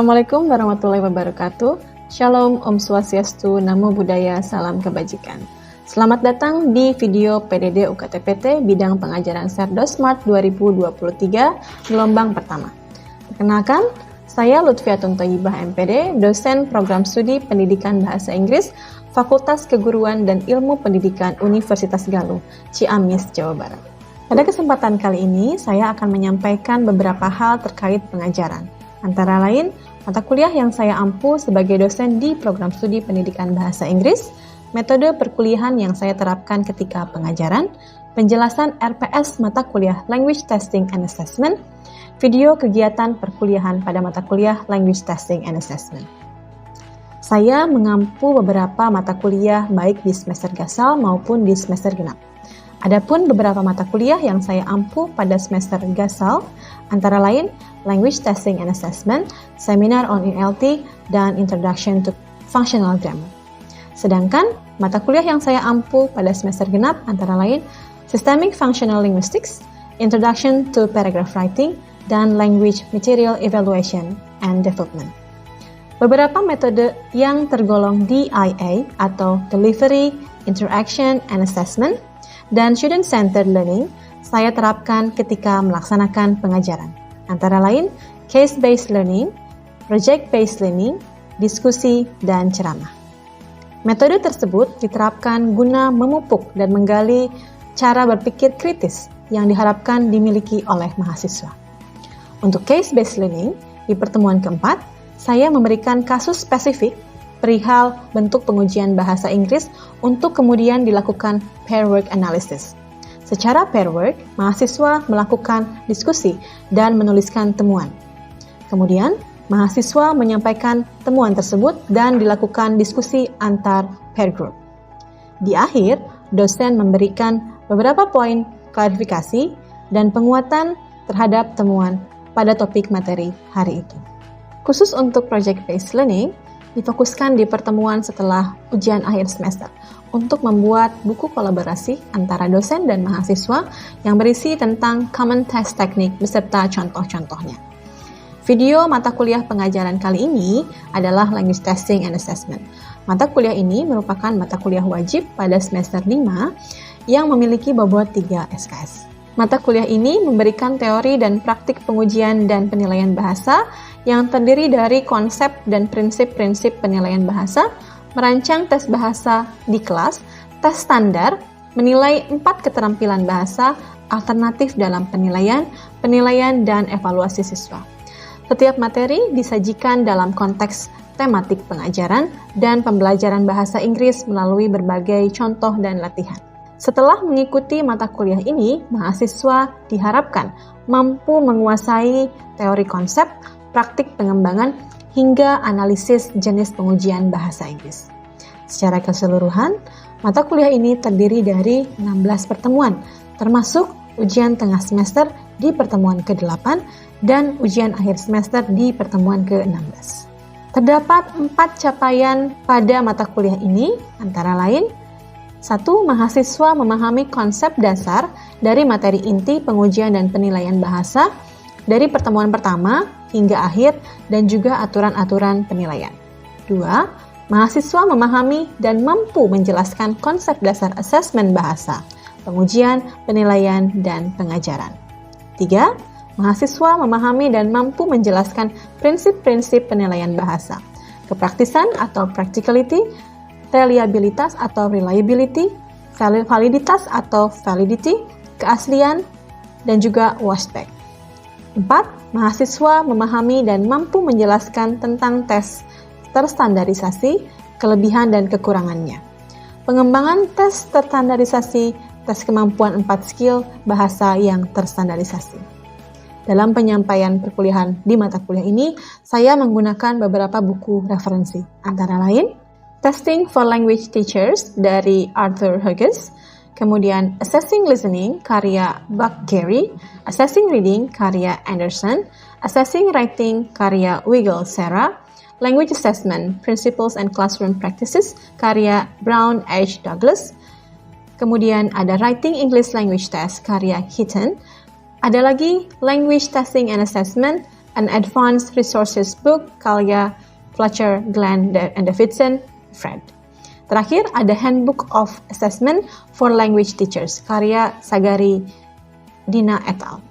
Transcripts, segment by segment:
Assalamualaikum warahmatullahi wabarakatuh. Shalom, Om Swastiastu, Namo Buddhaya, Salam Kebajikan. Selamat datang di video PDD UKT-PT bidang pengajaran Serdosmart 2023 gelombang pertama. Perkenalkan, saya Lutfiatun Thayyibah MPD, dosen program studi Pendidikan Bahasa Inggris, Fakultas Keguruan dan Ilmu Pendidikan Universitas Galuh, Ciamis, Jawa Barat. Pada kesempatan kali ini, saya akan menyampaikan beberapa hal terkait pengajaran. Antara lain, mata kuliah yang saya ampu sebagai dosen di program studi pendidikan bahasa Inggris, metode perkuliahan yang saya terapkan ketika pengajaran, penjelasan RPS mata kuliah Language Testing and Assessment, video kegiatan perkuliahan pada mata kuliah Language Testing and Assessment. Saya mengampu beberapa mata kuliah baik di semester gasal maupun di semester genap. Adapun beberapa mata kuliah yang saya ampu pada semester gasal, antara lain Language Testing and Assessment, Seminar on NLT, dan Introduction to Functional Grammar. Sedangkan mata kuliah yang saya ampu pada semester genap antara lain Systemic Functional Linguistics, Introduction to Paragraph Writing, dan Language Material Evaluation and Development. Beberapa metode yang tergolong DIA atau Delivery, Interaction, and Assessment dan Student-Centered Learning saya terapkan ketika melaksanakan pengajaran. Antara lain, Case-Based Learning, Project-Based Learning, Diskusi, dan Ceramah. Metode tersebut diterapkan guna memupuk dan menggali cara berpikir kritis yang diharapkan dimiliki oleh mahasiswa. Untuk Case-Based Learning, di pertemuan keempat, saya memberikan kasus spesifik perihal bentuk pengujian bahasa Inggris untuk kemudian dilakukan pair work analysis. Secara pair work, mahasiswa melakukan diskusi dan menuliskan temuan. Kemudian, mahasiswa menyampaikan temuan tersebut dan dilakukan diskusi antar pair group. Di akhir, dosen memberikan beberapa poin klarifikasi dan penguatan terhadap temuan pada topik materi hari itu. Khusus untuk project-based learning, difokuskan di pertemuan setelah ujian akhir semester untuk membuat buku kolaborasi antara dosen dan mahasiswa yang berisi tentang common test teknik beserta contoh-contohnya. Video mata kuliah pengajaran kali ini adalah Language Testing and Assessment. Mata kuliah ini merupakan mata kuliah wajib pada semester 5 yang memiliki bobot 3 SKS. Mata kuliah ini memberikan teori dan praktik pengujian dan penilaian bahasa yang terdiri dari konsep dan prinsip-prinsip penilaian bahasa, merancang tes bahasa di kelas, tes standar, menilai 4 keterampilan bahasa, alternatif dalam penilaian, dan evaluasi siswa. Setiap materi disajikan dalam konteks tematik pengajaran dan pembelajaran bahasa Inggris melalui berbagai contoh dan latihan. Setelah mengikuti mata kuliah ini, mahasiswa diharapkan mampu menguasai teori konsep, praktik pengembangan, hingga analisis jenis pengujian bahasa Inggris. Secara keseluruhan, mata kuliah ini terdiri dari 16 pertemuan, termasuk ujian tengah semester di pertemuan ke-8 dan ujian akhir semester di pertemuan ke-16. Terdapat 4 capaian pada mata kuliah ini, antara lain 1. Mahasiswa memahami konsep dasar dari materi inti pengujian dan penilaian bahasa dari pertemuan pertama hingga akhir dan juga aturan-aturan penilaian. 2. Mahasiswa memahami dan mampu menjelaskan konsep dasar asesmen bahasa, pengujian, penilaian, dan pengajaran. 3. Mahasiswa memahami dan mampu menjelaskan prinsip-prinsip penilaian bahasa, kepraktisan atau practicality, reliabilitas atau reliability, validitas atau validity, keaslian, dan juga washback. 4. Mahasiswa memahami dan mampu menjelaskan tentang tes terstandarisasi, kelebihan dan kekurangannya. Pengembangan tes terstandarisasi, tes kemampuan 4 skill bahasa yang terstandarisasi. Dalam penyampaian perkuliahan di mata kuliah ini, saya menggunakan beberapa buku referensi, antara lain Testing for Language Teachers dari Arthur Hughes, kemudian Assessing Listening karya Buck Gary, Assessing Reading karya Anderson, Assessing Writing karya Weigel Sarah, Language Assessment Principles and Classroom Practices karya Brown H. Douglas, kemudian ada Writing English Language Test karya Heaton, ada lagi Language Testing and Assessment an Advanced Resources Book karya Fletcher, Glenn, and Davidson, Fred. Terakhir, ada Handbook of Assessment for Language Teachers, karya Sagari, Dina et al.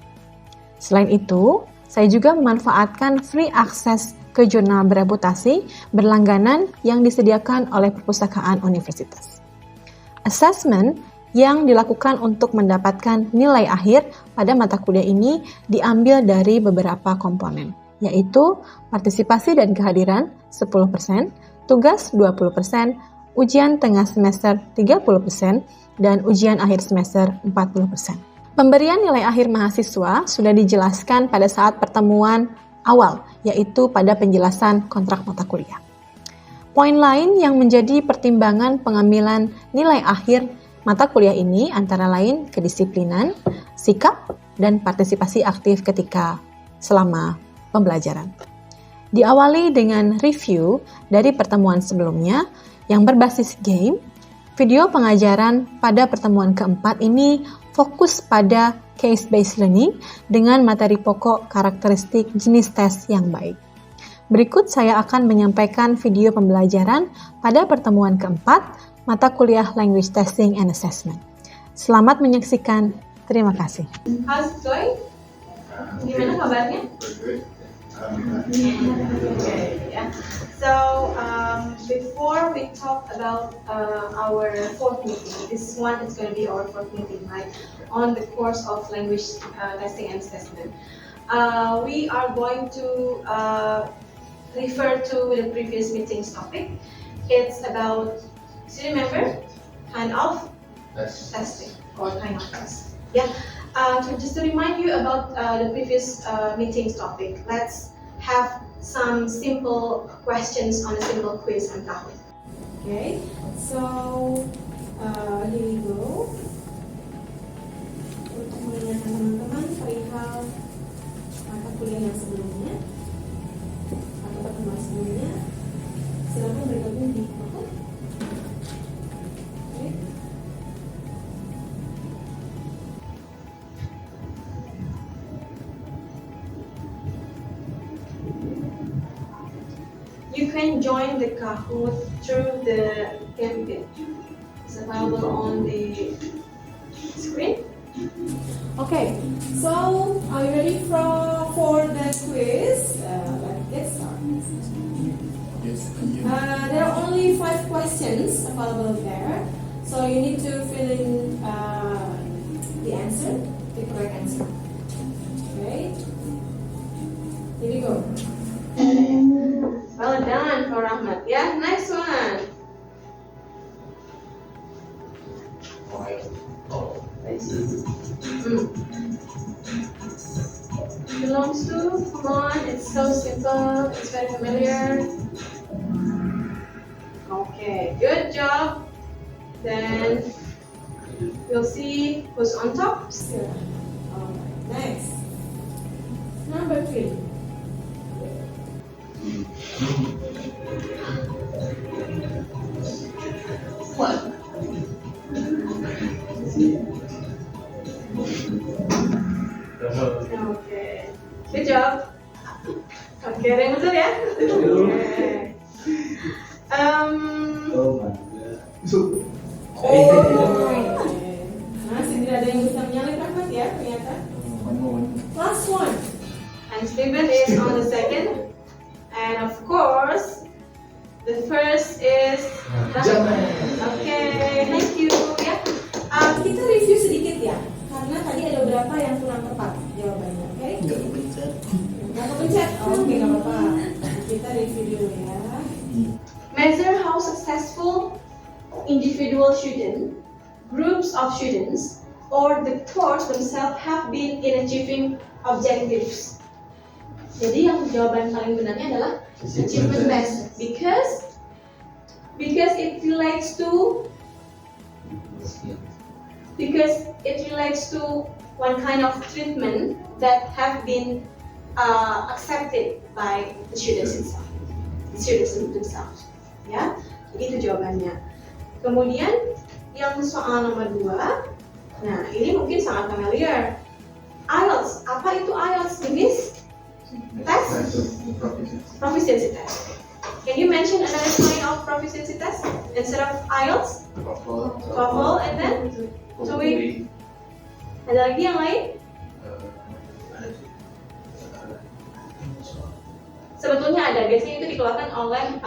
Selain itu, saya juga memanfaatkan free access ke jurnal bereputasi berlangganan yang disediakan oleh perpustakaan universitas. Assessment yang dilakukan untuk mendapatkan nilai akhir pada mata kuliah ini diambil dari beberapa komponen, yaitu partisipasi dan kehadiran 10%, tugas 20%, ujian tengah semester 30%, dan ujian akhir semester 40%. Pemberian nilai akhir mahasiswa sudah dijelaskan pada saat pertemuan awal, yaitu pada penjelasan kontrak mata kuliah. Poin lain yang menjadi pertimbangan pengambilan nilai akhir mata kuliah ini antara lain kedisiplinan, sikap, dan partisipasi aktif ketika selama pembelajaran. Diawali dengan review dari pertemuan sebelumnya yang berbasis game, video pengajaran pada pertemuan keempat ini fokus pada case-based learning dengan materi pokok karakteristik jenis tes yang baik. Berikut saya akan menyampaikan video pembelajaran pada pertemuan keempat, mata kuliah Language Testing and Assessment. Selamat menyaksikan, terima kasih. How's it going? Gimana kabarnya? Yeah. So before we talk about our fourth meeting, this one is going to be our fourth meeting, right? On the course of language testing and assessment, we are going to refer to the previous meeting's topic. It's about, do you remember? Kind of testing or kind of test. Yeah. Just to remind you about the previous meeting's topic, let's have some simple questions on a simple quiz and topic. Okay, so here we go. Untuk mengingatkan teman-teman perihal mata kuliah yang sebelumnya atau pertemuan sebelumnya, silakan bergabung di kelompok. Okay. You can join the Kahoot through the Gambit. It's available on the screen. Okay, so are you ready for the quiz? Let's get started. Yes, There are only 5 questions available there, so you need to fill in the answer, the correct answer. Okay, here we go. Well done for Rahmat. Yeah, next one. Belongs to, come on, it's so simple, it's very familiar. Okay, good job. Then we'll see who's on top. Alright, next. Number 3. What? Okay, good job. Okay, ada yang betul ya? Okay. Masih tidak ada yang bisa menyalip Rahmat ya ternyata. Last one. And Stephen is on the second. And of course, the first is Rahmat. Okay, thank you ya. Kita review sedikit ya, karena tadi ada beberapa yang kurang tepat jawabannya. Oke? Nggak kepencet. Nggak kepencet? Oke, nggak apa-apa. Kita review dulu ya. Measure how successful individual student, groups of students, or the course themselves have been in achieving objectives. Jadi yang jawaban paling benarnya adalah achievement based because it relates to one kind of treatment that have been accepted by the students themselves. Ya, jadi itu jawabannya. Kemudian yang soal nomor 2, nah ini mungkin sangat familiar. IELTS, apa itu IELTS, Dennis? test? Proficiency test. Can you mention another kind of proficiency test instead of IELTS? TOEFL, and then TOEIC. Ada lagi yang lain? Sebetulnya ada, biasanya itu dikeluarkan oleh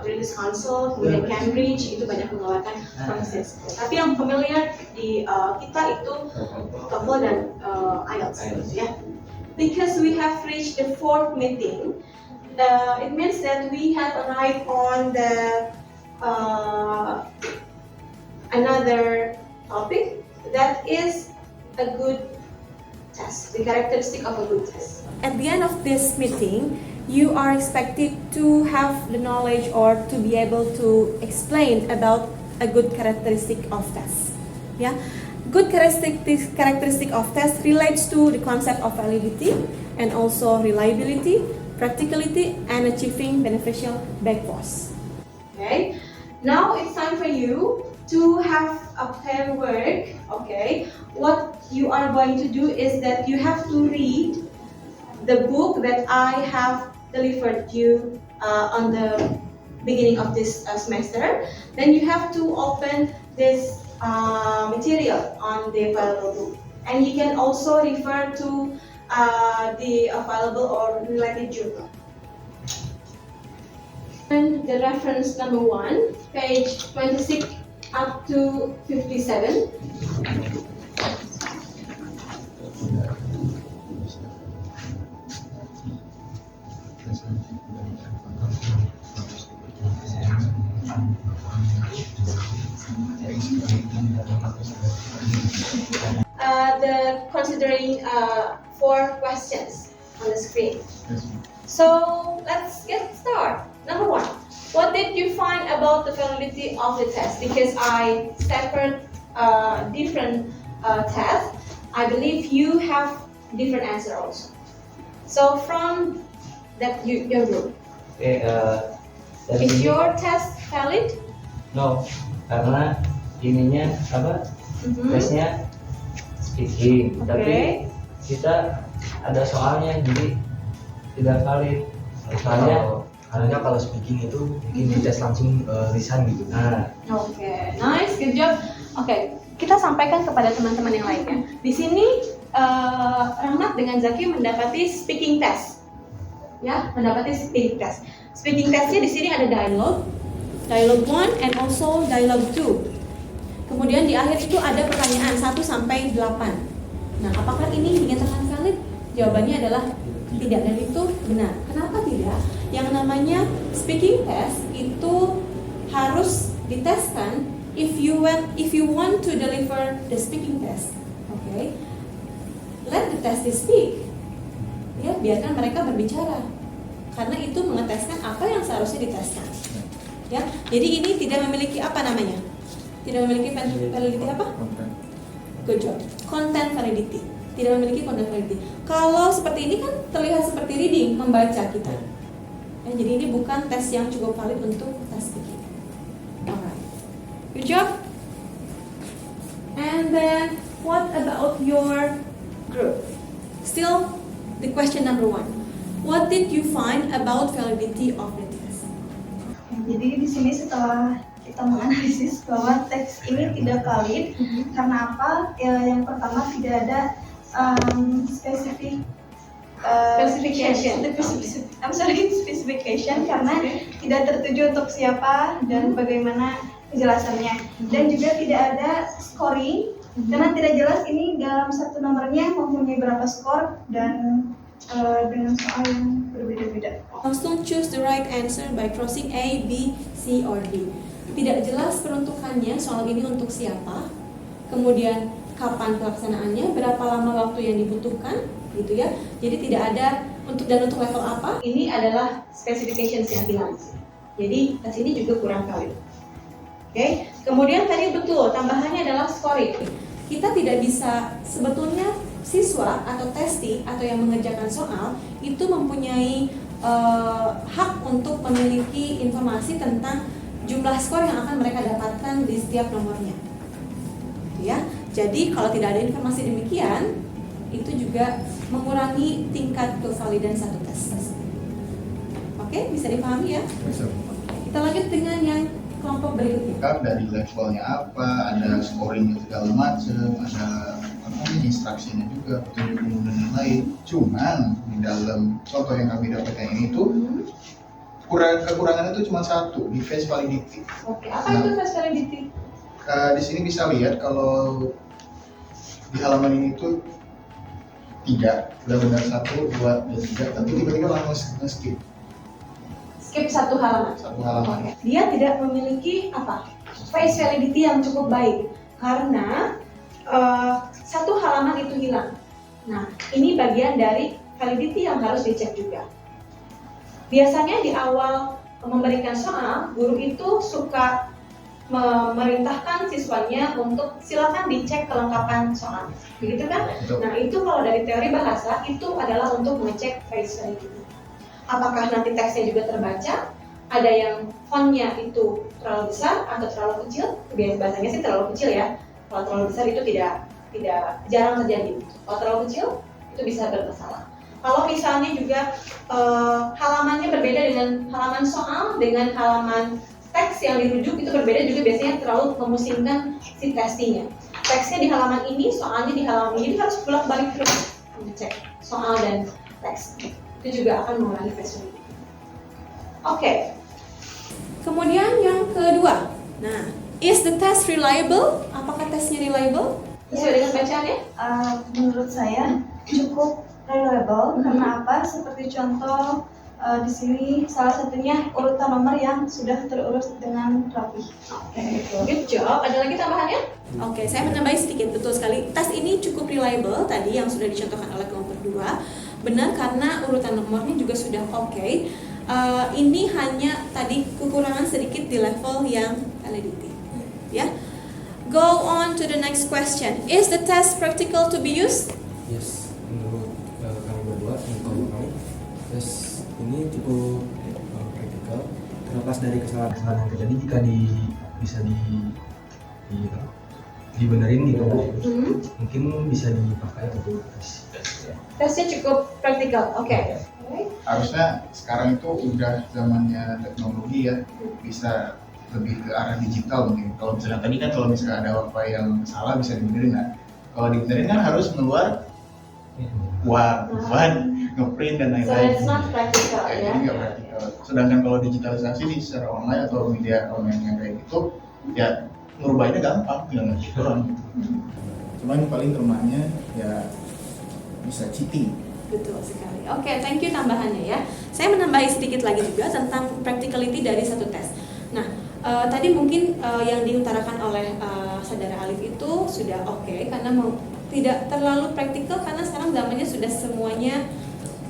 British Council, kemudian Cambridge, itu banyak mengeluarkan proficiency. Tapi yang familiar di kita itu TOEFL dan IELTS, ya. Because we have reached the 4th meeting, it means that we have arrived on the another topic that is a good test, the characteristic of a good test. At the end of this meeting, you are expected to have the knowledge or to be able to explain about a good characteristic of test. Yeah, good characteristic of test relates to the concept of validity and also reliability, practicality, and achieving beneficial backforce. Okay, now it's time for you to have a pair work. Okay, what you are going to do is that you have to read the book that I have delivered you on the beginning of this semester. Then you have to open this material on the available book, and you can also refer to the available or related journal. And the reference number 1, page 26 up to 57. The considering 4 questions on the screen. So let's get started. Number 1, what did you find about the validity of the test? Because I separate different tests, I believe you have different answer also. So from that your group, is your test valid? No, karena ininya apa? Tesnya speaking, tapi kita ada soalnya jadi tidak valid. Soalnya kalau speaking itu bikin tes langsung lisan gitu. Oke, nice, good job. Oke, kita sampaikan kepada teman-teman yang lainnya. Di sini Rahmat dengan Zaki mendapati speaking test, ya, mendapati speaking test. Speaking testnya di sini ada dialogue 1 and also dialogue 2. Kemudian di akhir itu ada pertanyaan 1 sampai 8. Nah, apakah ini dinyatakan valid? Jawabannya adalah tidak, dan itu benar. Kenapa tidak? Yang namanya speaking test itu harus diteskan if you want to deliver the speaking test. Okay? Let the test speak. Ya, biarkan mereka berbicara. Karena itu mengeteskan apa yang seharusnya diteskan. Ya, jadi ini tidak memiliki apa namanya? Tidak memiliki validity apa? Good job. Content validity. Tidak memiliki content validity. Kalau seperti ini kan terlihat seperti reading, membaca kita. Ya, jadi ini bukan tes yang cukup valid untuk tes speaking. Alright. Good job. And then what about your group? Still the question number 1. What did you find about validity of the test? Jadi di sini setelah kita menganalisis bahwa teks ini tidak valid karena apa? Yang pertama tidak ada specification karena tidak tertuju untuk siapa dan bagaimana kejelasannya, dan juga tidak ada scoring karena tidak jelas ini dalam satu nomornya mempunyai berapa skor dan dengan soal yang berbeda-beda. Langsung choose the right answer by crossing A, B, C, or D. Tidak jelas peruntukannya soal ini untuk siapa, kemudian kapan pelaksanaannya, berapa lama waktu yang dibutuhkan, gitu ya. Jadi tidak ada untuk level apa. Ini adalah specifications yang hilang. Jadi tes ini juga kurang valid. Oke. Kemudian tadi betul tambahannya adalah scoring. Kita tidak bisa, sebetulnya siswa atau testi atau yang mengerjakan soal itu mempunyai hak untuk memiliki informasi tentang jumlah skor yang akan mereka dapatkan di setiap nomornya, ya. Jadi kalau tidak ada informasi demikian, itu juga mengurangi tingkat kevalidan satu tes. Oke, bisa dipahami ya? Bisa. Kita lanjut dengan yang kelompok berikutnya. Dari levelnya apa, ada scoringnya segala macam, ada instruksinya juga, petunjuk umum dan lain-lain. Cuman di dalam contoh yang kami dapatkan ini tuh kekurangannya itu cuma satu, di phase validity. Oke, apa itu phase validity? Di sini bisa lihat kalau di halaman ini tuh 3, benar-benar 1, 2, dan 3, tapi tiba-tiba langsung skip. Skip satu halaman. Oke. Dia tidak memiliki phase validity yang cukup baik karena satu halaman itu hilang. Nah, ini bagian dari validity yang harus dicek juga. Biasanya di awal memberikan soal, guru itu suka memerintahkan siswanya untuk silakan dicek kelengkapan soal, begitu kan? Betul. Nah, itu kalau dari teori bahasa itu adalah untuk mengecek phase validity. Apakah nanti teksnya juga terbaca? Ada yang fontnya itu terlalu besar atau terlalu kecil? Biasanya sih terlalu kecil ya. Kalau terlalu besar itu tidak jarang terjadi. Kalau terlalu kecil itu bisa bermasalah. Kalau misalnya juga halamannya berbeda dengan halaman soal dengan halaman teks yang dirujuk itu berbeda juga, biasanya terlalu memusingkan si testinya. Teksnya di halaman ini, soalnya di halaman ini, harus bolak-balik terus mengecek soal dan teks. Itu juga akan mengurangi phase validity. Oke. Kemudian yang kedua, nah, is the test reliable? Apakah tesnya reliable? Sesuai dengan bacaannya? Menurut saya cukup reliable karena apa? Seperti contoh di sini salah satunya urutan nomor yang sudah terurus dengan rapi. Good job. Ada lagi tambahannya? Oke, saya menambahi sedikit, betul sekali. Tes ini cukup reliable tadi yang sudah dicontohkan oleh kelompok 2. Benar karena urutan nomornya juga sudah oke. Ini hanya tadi kekurangan sedikit di level yang validity. Ya. Go on to the next question. Is the test practical to be used? Yes, menurut kami berdua, menurut kami, tes ini cukup praktikal. Terlepas dari kesalahan-kesalahan yang terjadi, jika bisa dibenerin gitu, mungkin bisa dipakai untuk tes. Tesnya cukup praktikal. Oke. Harusnya sekarang itu udah zamannya teknologi ya, bisa lebih ke arah digital mungkin. Kalau misalnya tadi kan kalau misalnya ada apa yang salah bisa dibenerin, nah kalau dibenerin kan harus keluar uang, ngeprint dan So lain-lain. it's not practical Kayak ya. ini nggak praktikal. Sedangkan kalau digitalisasi di secara online atau media online yang kayak gitu, ya ngerubahnya gampang, tinggal ngetik doang. Cuman paling kelemahannya ya bisa cheating. Betul sekali. Oke, thank you tambahannya ya. Saya menambahi sedikit lagi juga tentang practicality dari satu tes. Nah, tadi mungkin yang diutarakan oleh saudara Alif itu sudah oke, karena tidak terlalu praktikal karena sekarang zamannya sudah semuanya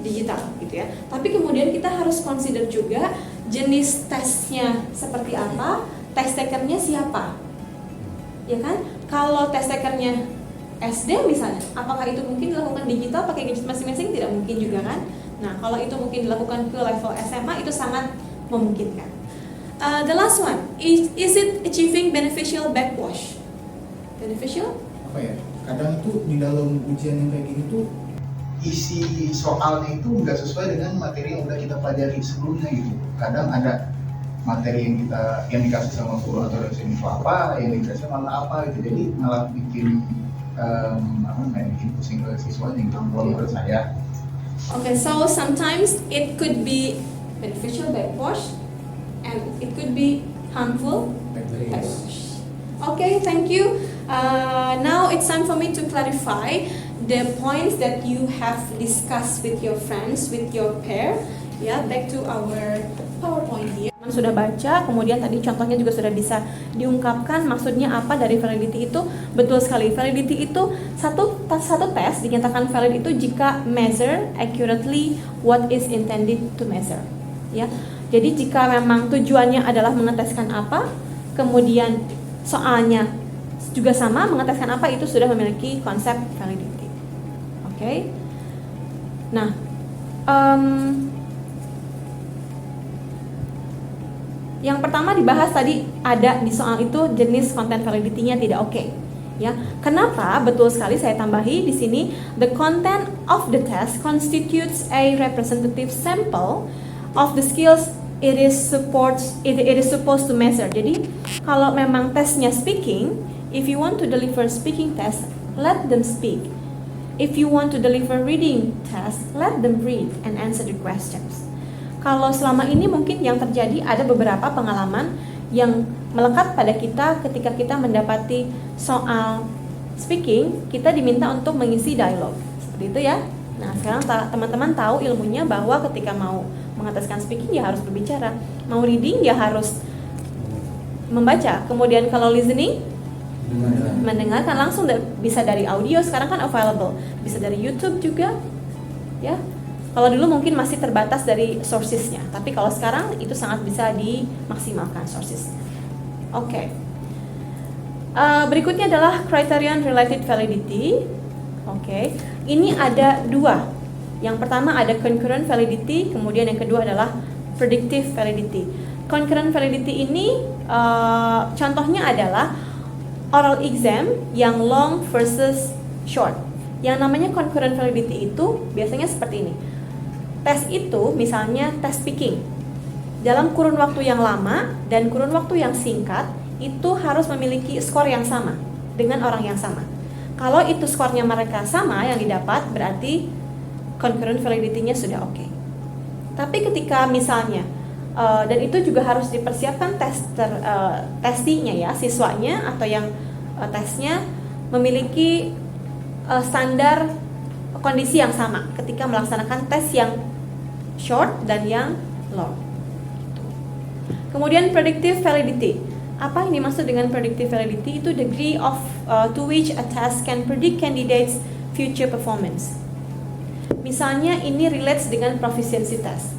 digital gitu ya. Tapi kemudian kita harus consider juga jenis tesnya seperti apa, test takernya siapa, ya kan? Kalau test takernya SD misalnya, apakah itu mungkin dilakukan digital pakai gadget masing-masing? Tidak mungkin juga kan? Nah, kalau itu mungkin dilakukan ke level SMA itu sangat memungkinkan. The last one, is it achieving beneficial backwash? Beneficial? Apa ya? Kadang itu di dalam ujian yang kayak gini tuh isi soalnya itu nggak sesuai dengan materi yang udah kita pelajari sebelumnya gitu. Kadang ada materi yang dikasih sama guru atau dosen itu apa, yang dikasih malah apa gitu. Jadi malah bikin bikin pusing ke siswanya gitu. Kalau menurut saya. Okay, so sometimes it could be beneficial backwash and it could be harmful backwash. Okay, thank you. Now it's time for me to clarify the points that you have discussed with your friends, with your pair. Ya, back to our PowerPoint here. Sudah baca, kemudian tadi contohnya juga sudah bisa diungkapkan maksudnya apa dari validity itu. Betul sekali, validity itu satu tes dinyatakan valid itu jika measure accurately what is intended to measure. Ya, jadi jika memang tujuannya adalah mengeteskan apa, kemudian soalnya juga sama mengeteskan apa, itu sudah memiliki konsep validity. Oke. Nah, yang pertama dibahas tadi ada di soal itu jenis konten validity-nya tidak oke. Ya, kenapa? Betul sekali saya tambahi di sini, the content of the test constitutes a representative sample of the skills it is supposed to measure. Jadi, kalau memang tesnya speaking, if you want to deliver speaking test, let them speak. If you want to deliver reading test, let them read and answer the questions. Kalau selama ini mungkin yang terjadi ada beberapa pengalaman yang melekat pada kita ketika kita mendapati soal speaking, kita diminta untuk mengisi dialog. Seperti itu ya. Nah, sekarang teman-teman tahu ilmunya bahwa ketika mau mengataskan speaking ya harus berbicara. Mau reading ya harus membaca. Kemudian kalau listening, mendengarkan langsung bisa dari audio, sekarang kan available. Bisa dari YouTube juga. Ya. Kalau dulu mungkin masih terbatas dari sources-nya, tapi kalau sekarang itu sangat bisa dimaksimalkan sources. Oke. Berikutnya adalah criterion related validity. Oke. Ini ada dua. Yang pertama ada concurrent validity, kemudian yang kedua adalah predictive validity. Concurrent validity ini contohnya adalah oral exam yang long versus short. Yang namanya concurrent validity itu biasanya seperti ini. Tes itu misalnya tes speaking dalam kurun waktu yang lama dan kurun waktu yang singkat itu harus memiliki skor yang sama dengan orang yang sama. Kalau itu skornya mereka sama yang didapat, berarti concurrent validity-nya sudah oke. Tapi ketika misalnya dan itu juga harus dipersiapkan testinya ya, siswanya atau yang tesnya memiliki standar kondisi yang sama ketika melaksanakan tes yang short dan yang long. Kemudian predictive validity. Apa yang dimaksud dengan predictive validity? Itu degree of to which a test can predict candidates' future performance. Misalnya ini relates dengan proficiency test.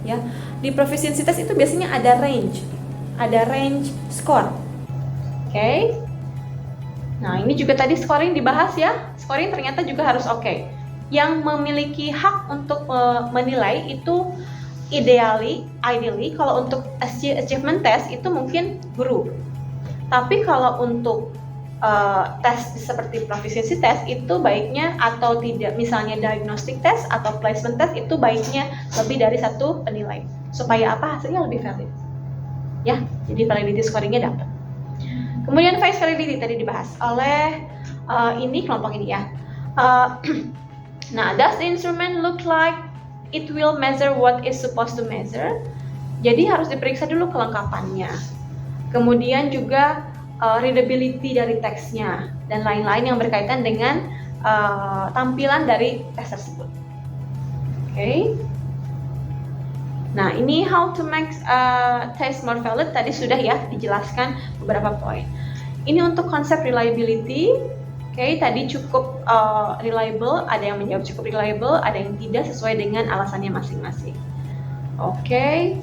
Ya, di proficiency test itu biasanya ada range score. Oke. Nah, ini juga tadi scoring dibahas ya. Scoring ternyata juga harus oke. Yang memiliki hak untuk menilai itu ideally kalau untuk achievement test itu mungkin guru. Tapi kalau untuk tes seperti proficiency test itu baiknya atau tidak, misalnya diagnostic test atau placement test itu baiknya lebih dari satu penilai supaya apa, hasilnya lebih valid. Ya, jadi validity scoringnya dapat. Kemudian face validity tadi dibahas oleh ini kelompok ini ya. Nah, does the instrument look like it will measure what is supposed to measure? Jadi harus diperiksa dulu kelengkapannya. Kemudian juga readability dari teksnya dan lain-lain yang berkaitan dengan tampilan dari tes tersebut. Oke. Nah, ini how to make test more valid tadi sudah ya dijelaskan beberapa poin. Ini untuk konsep reliability. Oke, tadi cukup reliable, ada yang menjawab cukup reliable, ada yang tidak sesuai dengan alasannya masing-masing. Oke.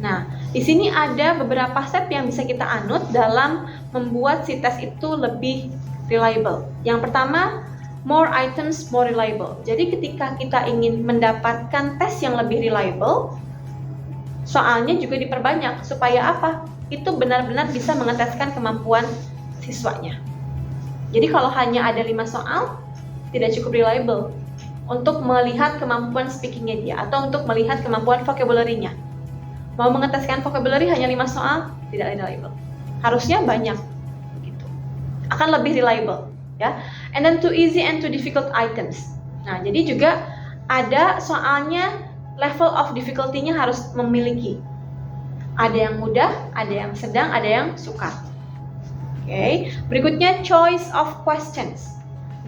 Nah, di sini ada beberapa step yang bisa kita anut dalam membuat si tes itu lebih reliable. Yang pertama, more items, more reliable. Jadi ketika kita ingin mendapatkan tes yang lebih reliable, soalnya juga diperbanyak. Supaya apa? Itu benar-benar bisa mengeteskan kemampuan siswanya. Jadi kalau hanya ada 5 soal, tidak cukup reliable untuk melihat kemampuan speakingnya dia atau untuk melihat kemampuan vocabulary-nya. Mau mengeteskan vocabulary hanya 5 soal, tidak reliable. Harusnya banyak, gitu. Akan lebih reliable, ya. And then too easy and too difficult items. Nah, jadi juga ada soalnya level of difficulty-nya harus memiliki. Ada yang mudah, ada yang sedang, ada yang sukar. Oke, berikutnya choice of questions.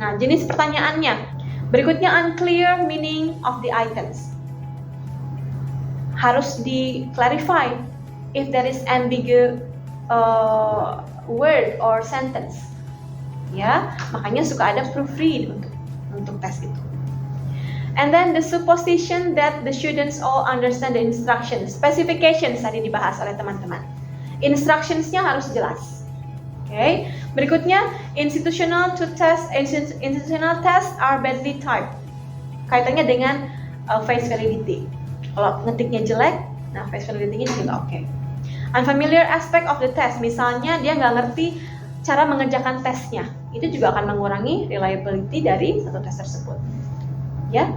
Nah, jenis pertanyaannya. Berikutnya unclear meaning of the items. Harus di-clarify if there is ambiguous word or sentence. Ya, makanya suka ada proofread untuk tes itu. And then the supposition that the students all understand the instructions. Specifications tadi dibahas oleh teman-teman. Instructions-nya harus jelas. Oke, berikutnya institutional tests are badly typed. Kaitannya dengan face validity. Kalau ngetiknya jelek, nah face validity-nya juga nggak oke. Unfamiliar aspect of the test, misalnya dia nggak ngerti cara mengerjakan tesnya. Itu juga akan mengurangi reliability dari satu tes tersebut. Ya.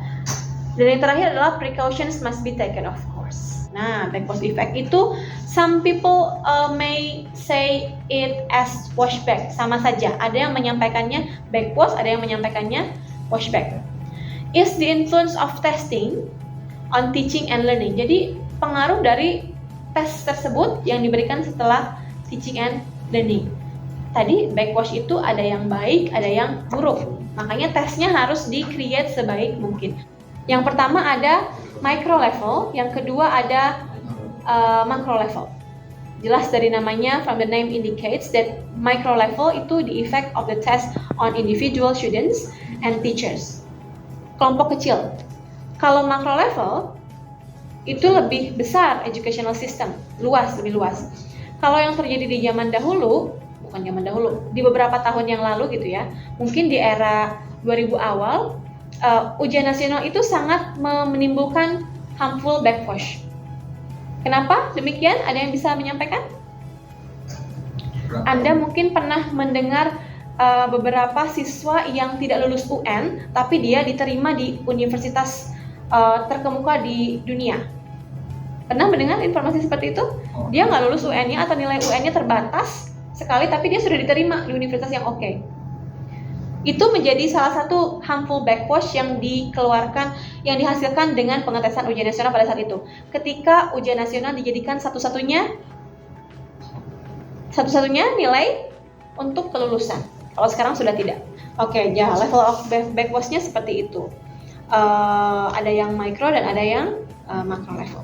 Dan yang terakhir adalah precautions must be taken, of course. Nah, backwash effect itu some people may say it as washback. Sama saja. Ada yang menyampaikannya backwash, ada yang menyampaikannya washback. Is the influence of testing on teaching and learning. Jadi pengaruh dari tes tersebut yang diberikan setelah teaching and learning. Tadi backwash itu ada yang baik, ada yang buruk. Makanya tesnya harus di-create sebaik mungkin. Yang pertama ada micro level, yang kedua ada macro level. Jelas dari namanya, from the name indicates that micro level itu the effect of the test on individual students and teachers. Kelompok kecil. Kalau macro level itu lebih besar educational system, luas, lebih luas. Kalau yang terjadi di zaman dahulu, di beberapa tahun yang lalu gitu ya, mungkin di era 2000 awal, ujian nasional itu sangat menimbulkan harmful backwash. Kenapa demikian? Ada yang bisa menyampaikan? Anda mungkin pernah mendengar beberapa siswa yang tidak lulus UN, tapi dia diterima di universitas terkemuka di dunia. Pernah mendengar informasi seperti itu? Dia nggak lulus UN-nya atau nilai UN-nya terbatas sekali, tapi dia sudah diterima di universitas yang oke. Itu menjadi salah satu harmful backwash yang dikeluarkan, yang dihasilkan dengan pengetesan ujian nasional pada saat itu. Ketika ujian nasional dijadikan satu-satunya nilai untuk kelulusan. Kalau sekarang sudah tidak. Oke, ya level of backwashnya seperti itu. Ada yang micro dan ada yang macro level.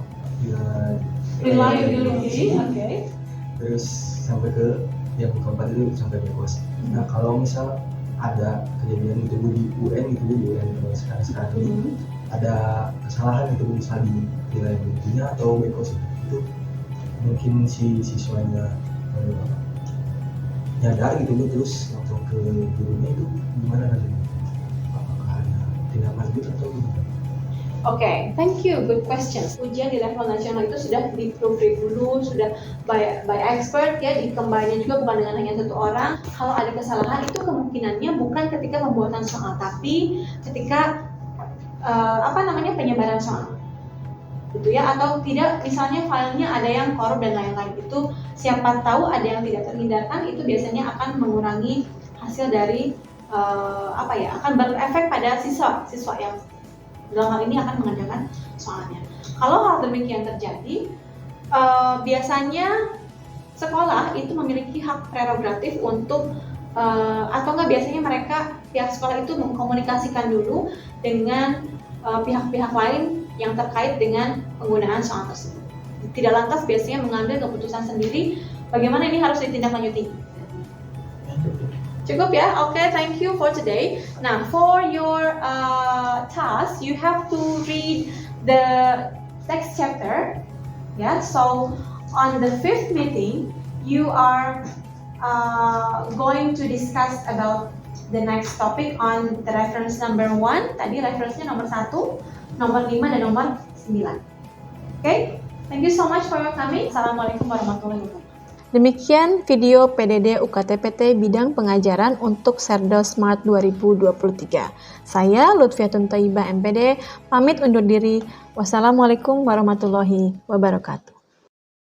Reliability, oke. Terus sampai ke yang keempat itu sampai backwash. Nah kalau misal ada kejadian itu di UN kalau sekarang ini ada kesalahan itu misal di reliability-nya atau backwash itu, mungkin si siswanya nyadar gitu terus langsung ke gurunya, itu gimana nanti? Apakah ada tindak lanjut atau gimana? Oke, thank you, good question. Ujian di level nasional itu sudah di-proofread dulu, sudah by expert ya, dikembangnya juga bukan dengan hanya satu orang. Kalau ada kesalahan itu kemungkinannya bukan ketika pembuatan soal, tapi ketika penyebaran soal, gitu ya, atau tidak, misalnya filenya ada yang korup dan lain-lain. Itu siapa tahu ada yang tidak terhindarkan, itu biasanya akan mengurangi hasil dari akan berefek pada siswa yang dalam hal ini akan mengerjakan soalnya. Kalau hal demikian terjadi, biasanya sekolah itu memiliki hak prerogatif untuk atau enggak, biasanya pihak sekolah itu mengkomunikasikan dulu dengan pihak-pihak lain yang terkait dengan penggunaan soal tersebut. Tidak lantas biasanya mengambil keputusan sendiri bagaimana ini harus ditindaklanjuti. Cukup ya? Okay, thank you for today. Now, for your task, you have to read the next chapter. Yeah, so on the 5th meeting, you are going to discuss about the next topic on the reference number 1. Tadi reference-nya nomor 1, nomor 5, dan nomor 9. Okay, thank you so much for your coming. Assalamualaikum warahmatullahi wabarakatuh. Demikian video PDD UKTPT bidang pengajaran untuk Serdos Smart 2023. Saya Lutfiatun Thaibah MPD, pamit undur diri. Wassalamualaikum warahmatullahi wabarakatuh.